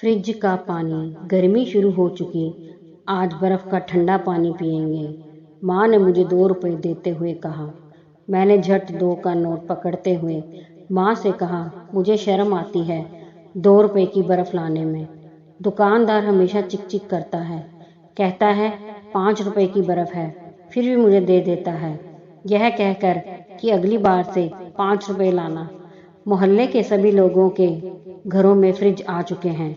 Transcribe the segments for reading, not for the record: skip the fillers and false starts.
Fridge का पानी। गर्मी शुरू हो चुकी। आज बर्फ का ठंडा पानी पिएंगे। माँ ने मुझे 2 रुपए देते हुए कहा। मैंने झट 2 का नोट पकड़ते हुए माँ से कहा, मुझे शर्म आती है 2 रुपए की बर्फ लाने में। दुकानदार हमेशा चिक चिक करता है, कहता है 5 रुपए की बर्फ है, फिर भी मुझे दे देता है, यह कहकर कि अगली बार से 5 रुपए लाना। मोहल्ले के सभी लोगों के घरों में फ्रिज आ चुके हैं।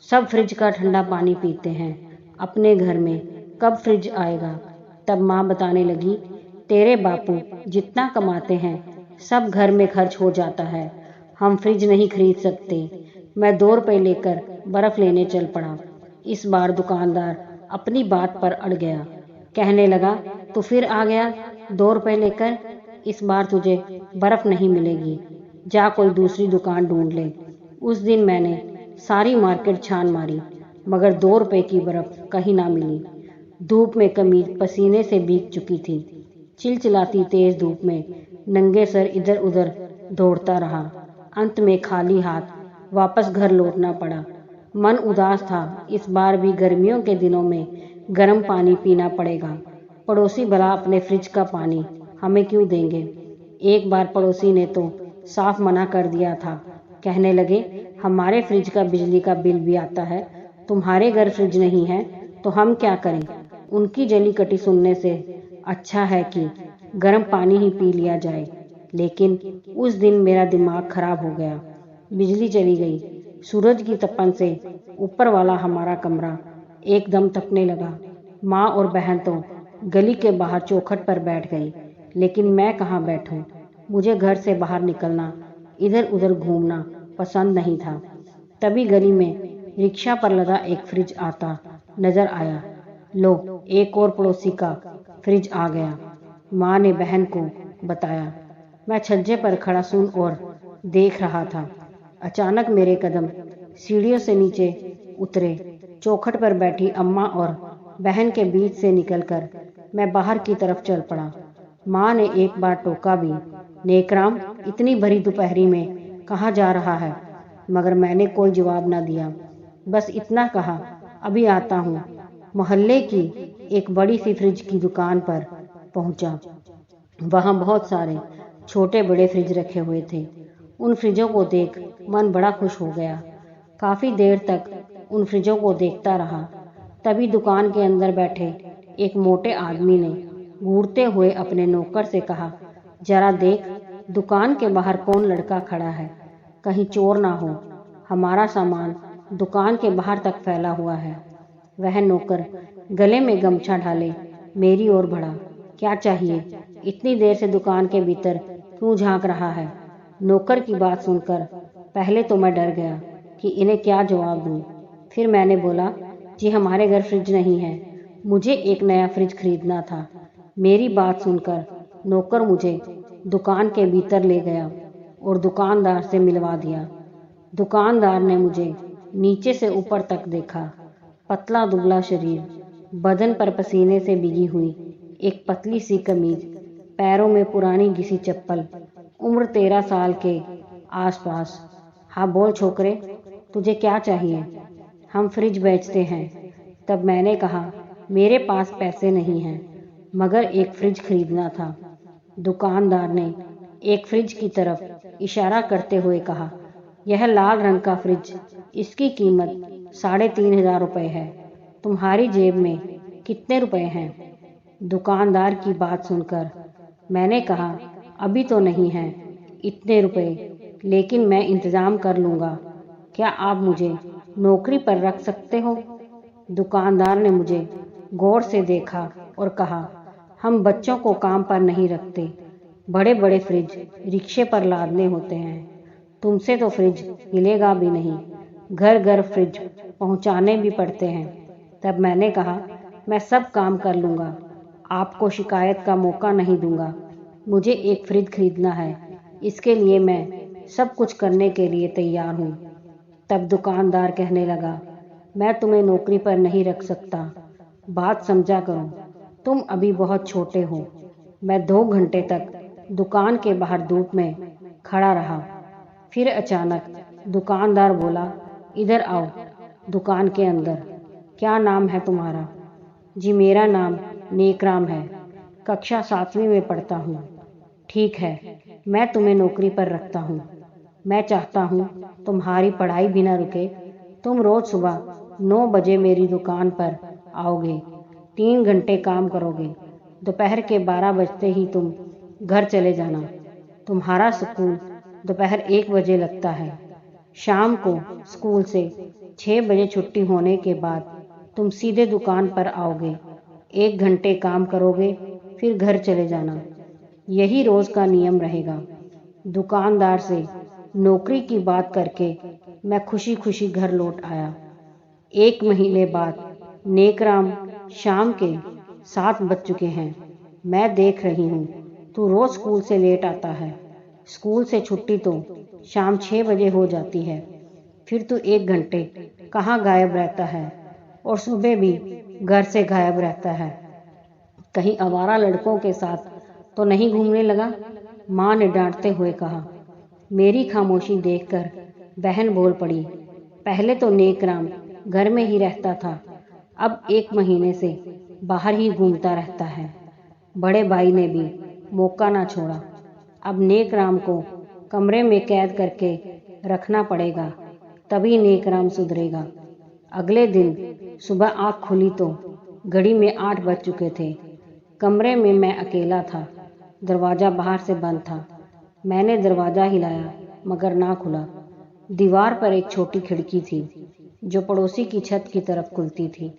सब फ्रिज का ठंडा पानी पीते हैं। अपने घर में कब फ्रिज आएगा? तब माँ बताने लगी, तेरे बापू जितना कमाते हैं सब घर में खर्च हो जाता है, हम फ्रिज नहीं खरीद सकते। मैं 2 रुपए लेकर बर्फ लेने चल पड़ा। इस बार दुकानदार अपनी बात पर अड़ गया, कहने लगा, तू फिर आ गया 2 रुपए लेकर, इस बार तुझे बर्फ नहीं मिलेगी, जा कोई दूसरी दुकान ढूंढ ले। उस दिन मैंने सारी मार्केट छान मारी, मगर 2 रुपए की बर्फ कहीं ना मिली। धूप में कमीज पसीने से भीग चुकी थी। चिलचिलाती तेज धूप में नंगे सर इधर उधर दौड़ता रहा। अंत में खाली हाथ वापस घर लौटना पड़ा। मन उदास था। इस बार भी गर्मियों के दिनों में गर्म पानी पीना पड़ेगा। पड़ोसी भला अपने फ्रिज का पानी हमें क्यों देंगे? एक बार पड़ोसी ने तो साफ मना कर दिया था, कहने लगे, हमारे फ्रिज का बिजली का बिल भी आता है, तुम्हारे घर फ्रिज नहीं है तो हम क्या करें? उनकी जली कटी सुनने से अच्छा है कि गर्म पानी ही पी लिया जाए। लेकिन उस दिन मेरा दिमाग खराब हो गया। बिजली चली गई। सूरज की तपन से ऊपर वाला हमारा कमरा एकदम तपने लगा। माँ और बहन तो गली के बाहर चौखट पर बैठ गई, लेकिन मैं कहाँ बैठूं? मुझे घर से बाहर निकलना, इधर उधर घूमना पसंद नहीं था। तभी गली में रिक्शा पर लगा एक फ्रिज आता नजर आया। लो, एक और पड़ोसी का फ्रिज आ गया, माँ ने बहन को बताया। मैं छज्जे पर खड़ा सुन और देख रहा था। अचानक मेरे कदम सीढ़ियों से नीचे उतरे। चौखट पर बैठी अम्मा और बहन के बीच से निकलकर मैं बाहर की तरफ चल पड़ा। माँ ने एक बार टोका भी, नेकराम इतनी भरी दोपहरी में कहाँ जा रहा है? मगर मैंने कोई जवाब न दिया। बस इतना कहा, अभी आता हूँ। मोहल्ले की एक बड़ी सी फ्रिज की दुकान पर पहुंचा। वहां बहुत सारे छोटे बड़े फ्रिज रखे हुए थे। उन फ्रिजों को देख मन बड़ा खुश हो गया। काफी देर तक उन फ्रिजों को देखता रहा। तभी दुकान के अंदर बैठे एक मोटे आदमी ने घूरते हुए अपने नौकर से कहा, जरा देख, दुकान के बाहर कौन लड़का खड़ा है, कहीं चोर ना हो, हमारा सामान दुकान के बाहर तक फैला हुआ है। वह नौकर गले में गमछा ढाले मेरी ओर बढ़ा। क्या चाहिए? इतनी देर से दुकान के भीतर क्यों झांक रहा है? नौकर की बात सुनकर पहले तो मैं डर गया कि इन्हें क्या जवाब दूं। फिर मैंने बोला, जी हमारे घर फ्रिज नहीं है, मुझे एक नया फ्रिज खरीदना था। मेरी बात सुनकर नौकर मुझे दुकान के भीतर ले गया और दुकानदार से मिलवा दिया। दुकानदार ने मुझे नीचे से ऊपर तक देखा। पतला दुबला शरीर, बदन पर पसीने से भीगी हुई एक पतली सी कमीज, पैरों में पुरानी घिसी चप्पल, उम्र 13 साल के आसपास। हाँ बोल छोकरे, तुझे क्या चाहिए? हम फ्रिज बेचते हैं। तब मैंने कहा, मेरे पास पैसे नहीं हैं, मगर एक फ्रिज खरीदना था। दुकानदार ने एक फ्रिज की तरफ इशारा करते हुए कहा, यह लाल रंग का फ्रिज, इसकी कीमत 3,500 रुपये है। तुम्हारी जेब में कितने रुपए हैं? दुकानदार की बात सुनकर मैंने कहा, अभी तो नहीं है इतने रुपए, लेकिन मैं इंतजाम कर लूँगा। क्या आप मुझे नौकरी पर रख सकते हो? दुकानदार ने मुझे गौर से देखा और कहा, हम बच्चों को काम पर नहीं रखते, बड़े बड़े फ्रिज रिक्शे पर लादने होते हैं, तुमसे तो फ्रिज हिलेगा भी नहीं, घर घर फ्रिज पहुंचाने भी पड़ते हैं। तब मैंने कहा, मैं सब काम कर लूँगा, आपको शिकायत का मौका नहीं दूंगा। मुझे एक फ्रिज खरीदना है, इसके लिए मैं सब कुछ करने के लिए तैयार हूँ। तब दुकानदार कहने लगा, मैं तुम्हें नौकरी पर नहीं रख सकता, बात समझा करो, तुम अभी बहुत छोटे हो। मैं 2 घंटे तक दुकान के बाहर धूप में खड़ा रहा। फिर अचानक दुकानदार बोला, इधर आओ। दुकान के अंदर। क्या नाम है तुम्हारा? जी मेरा नाम नेकराम है। कक्षा 7वीं में पढ़ता हूँ। ठीक है, मैं तुम्हें नौकरी पर रखता हूँ। मैं चाहता हूँ तुम्हारी पढ़ाई भी न रुके। तुम रोज सुबह 9 बजे मेरी दुकान पर आओगे। 3 घंटे काम करोगे। दोपहर के 12 बजते ही तुम घर चले जाना। तुम्हारा स्कूल दोपहर 1 बजे लगता है। शाम को स्कूल से 6 बजे छुट्टी होने के बाद तुम सीधे दुकान पर आओगे। 1 घंटे काम करोगे, फिर घर चले जाना। यही रोज का नियम रहेगा। दुकानदार से नौकरी की बात करके मैं खुशी खुशी घर लौट आया। 1 महीने बाद नेकराम, शाम के 7 बज चुके हैं। मैं देख रही हूँ तू रोज स्कूल से लेट आता है। स्कूल से छुट्टी तो शाम 6 बजे हो जाती है। फिर तू 1 घंटे कहाँ गायब रहता है और सुबह भी घर से गायब रहता है। कहीं आवारा लड़कों के साथ तो नहीं घूमने लगा? माँ ने डांटते हुए कहा। मेरी खामोशी देखकर बहन बोल पड़ी। पहले तो नेकराम घर में ही रहता था, अब 1 महीने से बाहर ही घूमता रहता है। बड़े भाई ने भी मौका ना छोड़ा। अब नेकराम को कमरे में कैद करके रखना पड़ेगा, तभी नेकराम सुधरेगा। अगले दिन सुबह आँख खुली तो घड़ी में 8 बज चुके थे। कमरे में मैं अकेला था। दरवाज़ा बाहर से बंद था। मैंने दरवाज़ा हिलाया मगर ना खुला। दीवार पर एक छोटी खिड़की थी जो पड़ोसी की छत की तरफ खुलती थी।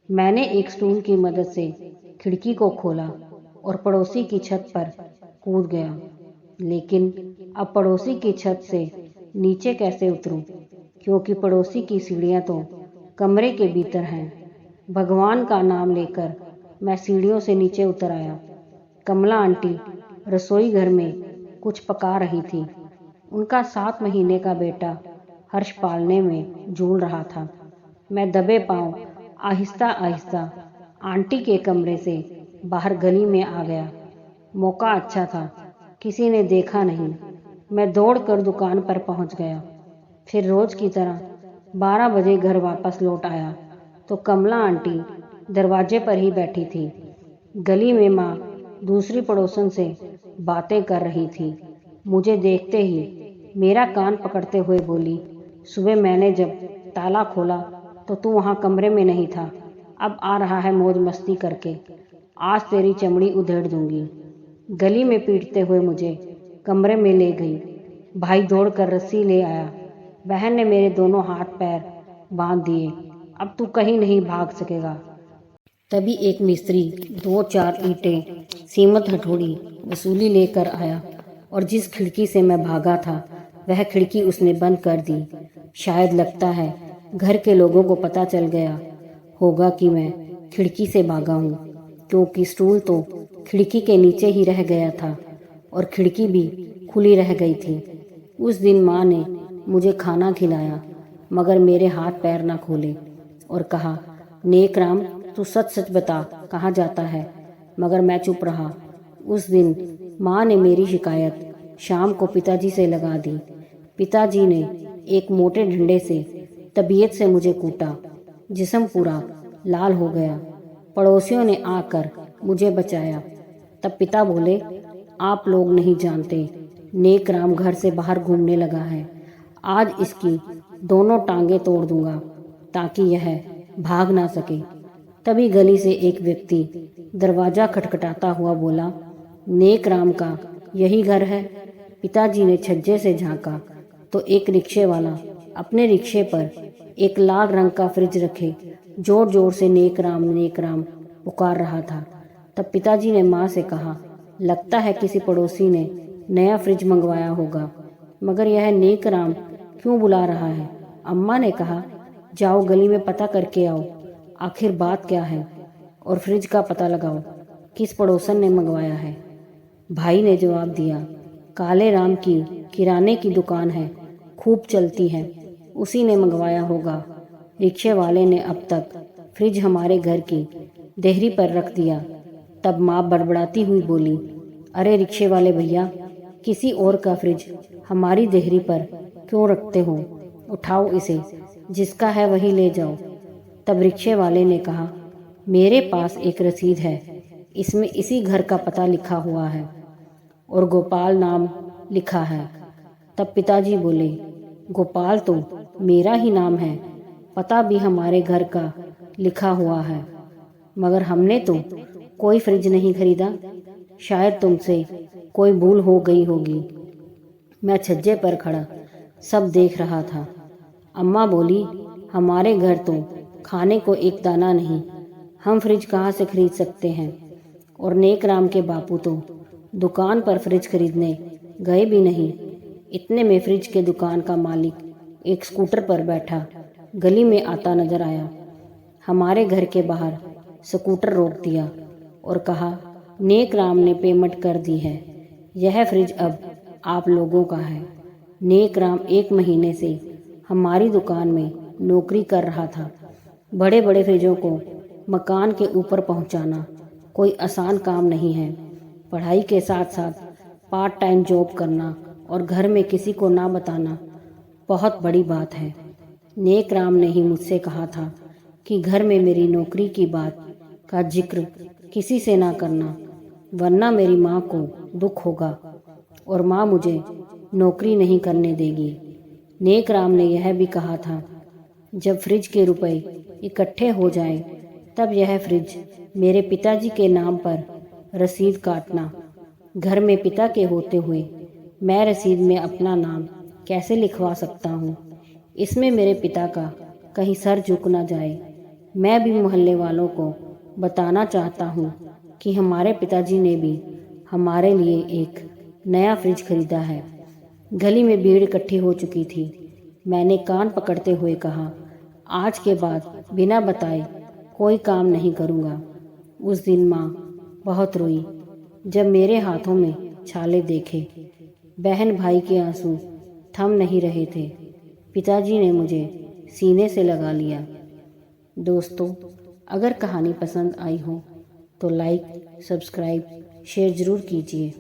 मैंने एक स्टूल की मदद से खिड़की को खोला और पड़ोसी की छत पर कूद गया। लेकिन अब पड़ोसी की छत से नीचे कैसे उतरूं, क्योंकि पड़ोसी की सीढ़ियां तो कमरे के भीतर हैं। भगवान का नाम लेकर मैं सीढ़ियों से नीचे उतर आया। कमला आंटी रसोई घर में कुछ पका रही थी। उनका 7 महीने का बेटा हर्ष पालने में झूल रहा था। मैं दबे पांव आहिस्ता आहिस्ता आंटी के कमरे से बाहर गली में आ गया। मौका अच्छा था, किसी ने देखा नहीं। मैं दौड़कर दुकान पर पहुंच गया। फिर रोज की तरह 12 बजे घर वापस लौट आया तो कमला आंटी दरवाजे पर ही बैठी थी। गली में माँ दूसरी पड़ोसन से बातें कर रही थी। मुझे देखते ही मेरा कान पकड़ते हुए बोली, सुबह मैंने जब ताला खोला तो तू वहाँ कमरे में नहीं था। अब आ रहा है मौज मस्ती करके। आज तेरी चमड़ी उधेड़ दूंगी। गली में पीटते हुए मुझे कमरे में ले गई। भाई दौड़कर रस्सी ले आया। बहन ने मेरे दोनों हाथ पैर बांध दिए। अब तू कहीं नहीं भाग सकेगा। तभी एक मिस्त्री 2-4 ईंटें, सीमत, हथौड़ी, वसूली लेकर आया और जिस खिड़की से मैं भागा था वह खिड़की उसने बंद कर दी। शायद लगता है घर के लोगों को पता चल गया होगा कि मैं खिड़की से भागा हूँ, क्योंकि स्टूल तो खिड़की के नीचे ही रह गया था और खिड़की भी खुली रह गई थी। उस दिन माँ ने मुझे खाना खिलाया मगर मेरे हाथ पैर ना खोले और कहा, नेकराम तू सच सच बता कहाँ जाता है। मगर मैं चुप रहा। उस दिन माँ ने मेरी शिकायत शाम को पिताजी से लगा दी। पिताजी ने एक मोटे डंडे से तबीयत से मुझे कूटा। जिस्म पूरा लाल हो गया। पड़ोसियों ने आकर मुझे बचाया। तब पिता बोले, आप लोग नहीं जानते, नेकराम घर से बाहर घूमने लगा है। आज इसकी दोनों टांगें तोड़ दूंगा ताकि यह भाग ना सके। तभी गली से एक व्यक्ति दरवाजा खटखटाता हुआ बोला, नेकराम का यही घर है। पिताजी ने छज्जे से झांका तो एक रिक्शे वाला अपने रिक्शे पर एक लाल रंग का फ्रिज रखे जोर जोर से नेकराम नेकराम पुकार रहा था। तब पिताजी ने माँ से कहा, लगता है किसी पड़ोसी ने नया फ्रिज मंगवाया होगा, मगर यह नेकराम क्यों बुला रहा है। अम्मा ने कहा, जाओ गली में पता करके आओ आखिर बात क्या है और फ्रिज का पता लगाओ किस पड़ोसन ने मंगवाया है। भाई ने जवाब दिया, काले राम की किराने की दुकान है, खूब चलती है, उसी ने मंगवाया होगा। रिक्शे वाले ने अब तक फ्रिज हमारे घर की देहरी पर रख दिया। तब माँ बड़बड़ाती हुई बोली, अरे रिक्शे वाले भैया, किसी और का फ्रिज हमारी देहरी पर क्यों रखते हो, उठाओ इसे। जिसका है वही ले जाओ। तब रिक्शे वाले ने कहा, मेरे पास एक रसीद है, इसमें इसी घर का पता लिखा हुआ है और गोपाल नाम लिखा है। तब पिताजी बोले, गोपाल तो मेरा ही नाम है, पता भी हमारे घर का लिखा हुआ है, मगर हमने तो कोई फ्रिज नहीं खरीदा, शायद तुमसे कोई भूल हो गई होगी। मैं छज्जे पर खड़ा सब देख रहा था। अम्मा बोली, हमारे घर तो खाने को एक दाना नहीं, हम फ्रिज कहाँ से खरीद सकते हैं। और नेकराम के बापू तो दुकान पर फ्रिज खरीदने गए भी नहीं। इतने में फ्रिज के दुकान का मालिक एक स्कूटर पर बैठा गली में आता नजर आया। हमारे घर के बाहर स्कूटर रोक दिया और कहा, नेकराम ने पेमेंट कर दी है, यह फ्रिज अब आप लोगों का है। नेकराम 1 महीने से हमारी दुकान में नौकरी कर रहा था। बड़े बड़े फ्रिजों को मकान के ऊपर पहुंचाना कोई आसान काम नहीं है। पढ़ाई के साथ साथ पार्ट टाइम जॉब करना और घर में किसी को ना बताना बहुत बड़ी बात है। नेकराम ने ही मुझसे कहा था कि घर में मेरी नौकरी की बात का जिक्र किसी से ना करना, वरना मेरी माँ को दुख होगा और माँ मुझे नौकरी नहीं करने देगी। नेकराम ने यह भी कहा था, जब फ्रिज के रुपए इकट्ठे हो जाएं, तब यह फ्रिज मेरे पिताजी के नाम पर रसीद काटना। घर में पिता के होते हुए मैं रसीद में अपना नाम कैसे लिखवा सकता हूँ। इसमें मेरे पिता का कहीं सर झुक ना जाए। मैं भी मोहल्ले वालों को बताना चाहता हूँ कि हमारे पिताजी ने भी हमारे लिए एक नया फ्रिज खरीदा है। गली में भीड़ इकट्ठी हो चुकी थी। मैंने कान पकड़ते हुए कहा, आज के बाद बिना बताए कोई काम नहीं करूँगा। उस दिन माँ बहुत रोई जब मेरे हाथों में छाले देखे। बहन भाई के आंसू थम नहीं रहे थे। पिताजी ने मुझे सीने से लगा लिया। दोस्तों, अगर कहानी पसंद आई हो तो लाइक, सब्सक्राइब, शेयर ज़रूर कीजिए।